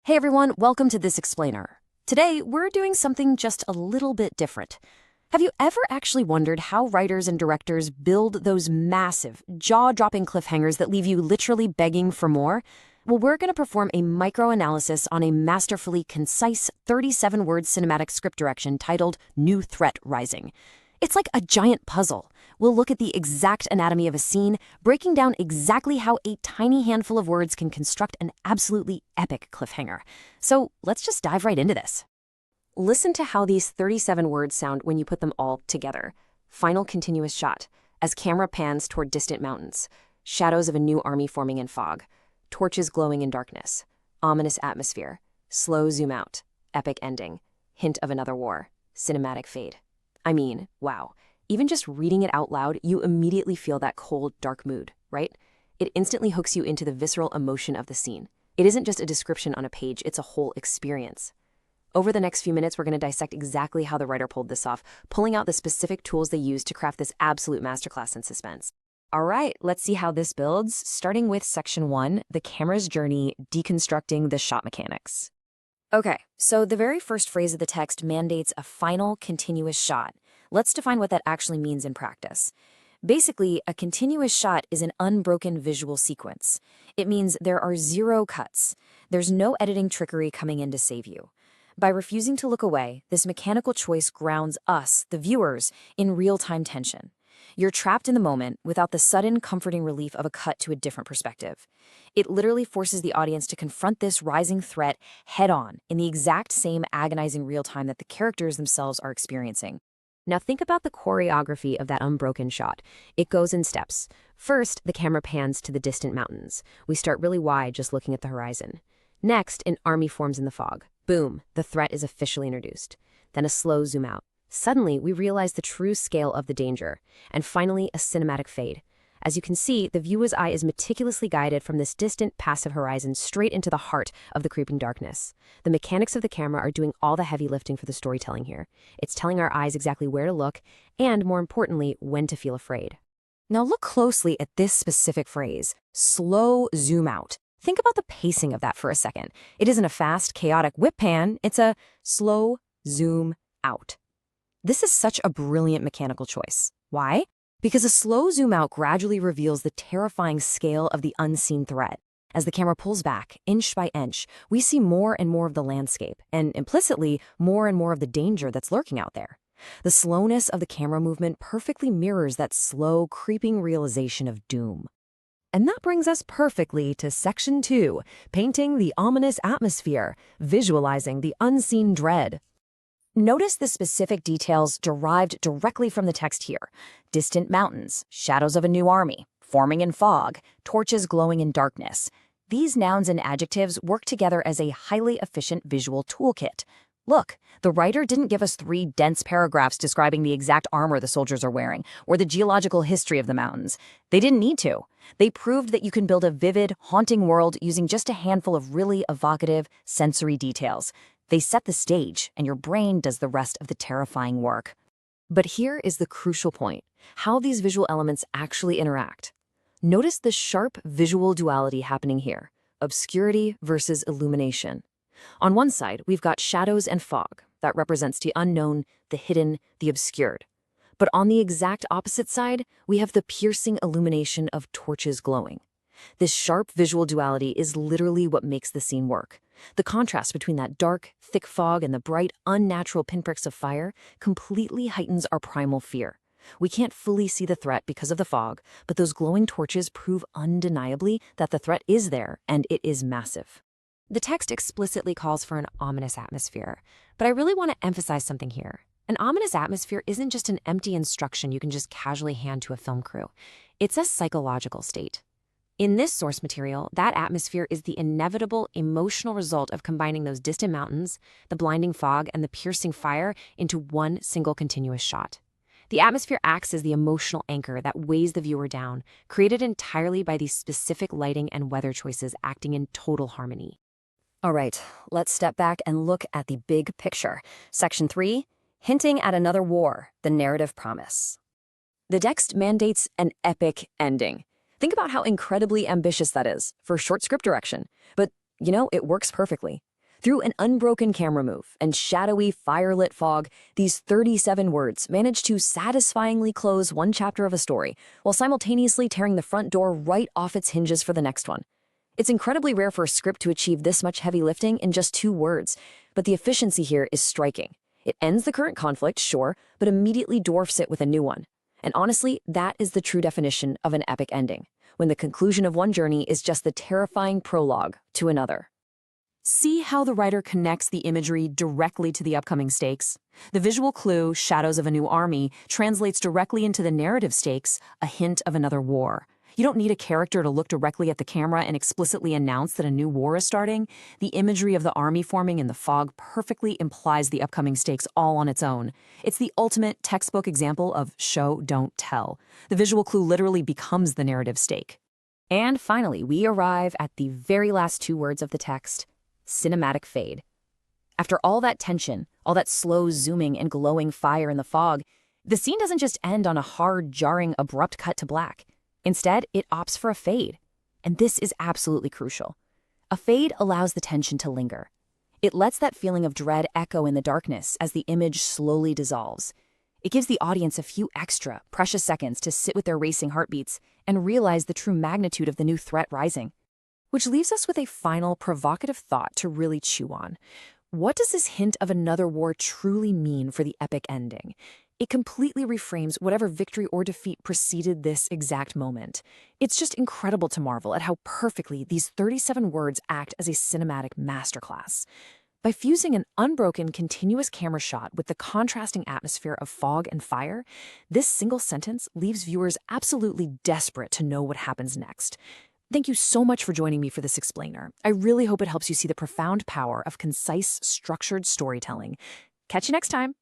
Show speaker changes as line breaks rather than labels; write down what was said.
Hey everyone, welcome to This Explainer. Today, we're doing something just a little bit different. Have you ever actually wondered how writers and directors build those massive, jaw-dropping cliffhangers that leave you literally begging for more? Well, we're going to perform a micro-analysis on a masterfully concise 37-word cinematic script direction titled New Threat Rising. It's like a giant puzzle. We'll look at the exact anatomy of a scene, breaking down exactly how a tiny handful of words can construct an absolutely epic cliffhanger. So let's just dive right into this. Listen to how these 37 words sound when you put them all together. Final continuous shot, as camera pans toward distant mountains. Shadows of a new army forming in fog. Torches glowing in darkness. Ominous atmosphere. Slow zoom out. Epic ending. Hint of another war. Cinematic fade. I mean, wow. Even just reading it out loud, you immediately feel that cold, dark mood, right? It instantly hooks you into the visceral emotion of the scene. It isn't just a description on a page, it's a whole experience. Over the next few minutes, we're going to dissect exactly how the writer pulled this off, pulling out the specific tools they used to craft this absolute masterclass in suspense. All right, let's see how this builds, starting with Section 1, the camera's journey, deconstructing the shot mechanics. Okay, so the very first phrase of the text mandates a final continuous shot. Let's define what that actually means in practice. Basically, a continuous shot is an unbroken visual sequence. It means there are zero cuts. There's no editing trickery coming in to save you. By refusing to look away, this mechanical choice grounds us, the viewers, in real-time tension. You're trapped in the moment without the sudden, comforting relief of a cut to a different perspective. It literally forces the audience to confront this rising threat head-on in the exact same agonizing real time that the characters themselves are experiencing. Now think about the choreography of that unbroken shot. It goes in steps. First, the camera pans to the distant mountains. We start really wide, just looking at the horizon. Next, an army forms in the fog. Boom, the threat is officially introduced. Then a slow zoom out. Suddenly, we realize the true scale of the danger. And finally, a cinematic fade. As you can see, the viewer's eye is meticulously guided from this distant, passive horizon straight into the heart of the creeping darkness. The mechanics of the camera are doing all the heavy lifting for the storytelling here. It's telling our eyes exactly where to look, and more importantly, when to feel afraid. Now look closely at this specific phrase, slow zoom out. Think about the pacing of that for a second. It isn't a fast, chaotic whip pan, it's a slow zoom out. This is such a brilliant mechanical choice. Why? Because a slow zoom out gradually reveals the terrifying scale of the unseen threat. As the camera pulls back, inch by inch, we see more and more of the landscape, and implicitly, more and more of the danger that's lurking out there. The slowness of the camera movement perfectly mirrors that slow, creeping realization of doom. And that brings us perfectly to Section 2, painting the ominous atmosphere, visualizing the unseen dread. Notice the specific details derived directly from the text here. Distant mountains, shadows of a new army, forming in fog, torches glowing in darkness. These nouns and adjectives work together as a highly efficient visual toolkit. Look, the writer didn't give us 3 dense paragraphs describing the exact armor the soldiers are wearing, or the geological history of the mountains. They didn't need to. They proved that you can build a vivid, haunting world using just a handful of really evocative, sensory details. They set the stage, and your brain does the rest of the terrifying work. But here is the crucial point, how these visual elements actually interact. Notice the sharp visual duality happening here, obscurity versus illumination. On one side, we've got shadows and fog. That represents the unknown, the hidden, the obscured. But on the exact opposite side, we have the piercing illumination of torches glowing. This sharp visual duality is literally what makes the scene work. The contrast between that dark, thick fog and the bright, unnatural pinpricks of fire completely heightens our primal fear. We can't fully see the threat because of the fog, but those glowing torches prove undeniably that the threat is there, and it is massive. The text explicitly calls for an ominous atmosphere, but I really want to emphasize something here. An ominous atmosphere isn't just an empty instruction you can just casually hand to a film crew. It's a psychological state. In this source material, that atmosphere is the inevitable emotional result of combining those distant mountains, the blinding fog, and the piercing fire into one single continuous shot. The atmosphere acts as the emotional anchor that weighs the viewer down, created entirely by these specific lighting and weather choices acting in total harmony. All right, let's step back and look at the big picture. Section 3, hinting at another war, the narrative promise. The text mandates an epic ending. Think about how incredibly ambitious that is for short script direction. But, it works perfectly. Through an unbroken camera move and shadowy, firelit fog, these 37 words manage to satisfyingly close one chapter of a story, while simultaneously tearing the front door right off its hinges for the next one. It's incredibly rare for a script to achieve this much heavy lifting in just 2 words, but the efficiency here is striking. It ends the current conflict, sure, but immediately dwarfs it with a new one. And honestly, that is the true definition of an epic ending, when the conclusion of one journey is just the terrifying prologue to another. See how the writer connects the imagery directly to the upcoming stakes? The visual clue, Shadows of a New Army, translates directly into the narrative stakes, a hint of another war. You don't need a character to look directly at the camera and explicitly announce that a new war is starting. The imagery of the army forming in the fog perfectly implies the upcoming stakes all on its own. It's the ultimate textbook example of show, don't tell. The visual clue literally becomes the narrative stake. And finally, we arrive at the very last 2 words of the text: cinematic fade. After all that tension, all that slow zooming and glowing fire in the fog, the scene doesn't just end on a hard, jarring, abrupt cut to black. Instead, it opts for a fade. And this is absolutely crucial. A fade allows the tension to linger. It lets that feeling of dread echo in the darkness as the image slowly dissolves. It gives the audience a few extra, precious seconds to sit with their racing heartbeats and realize the true magnitude of the new threat rising. Which leaves us with a final provocative thought to really chew on. What does this hint of another war truly mean for the epic ending? It completely reframes whatever victory or defeat preceded this exact moment. It's just incredible to marvel at how perfectly these 37 words act as a cinematic masterclass. By fusing an unbroken, continuous camera shot with the contrasting atmosphere of fog and fire, this single sentence leaves viewers absolutely desperate to know what happens next. Thank you so much for joining me for this explainer. I really hope it helps you see the profound power of concise, structured storytelling. Catch you next time.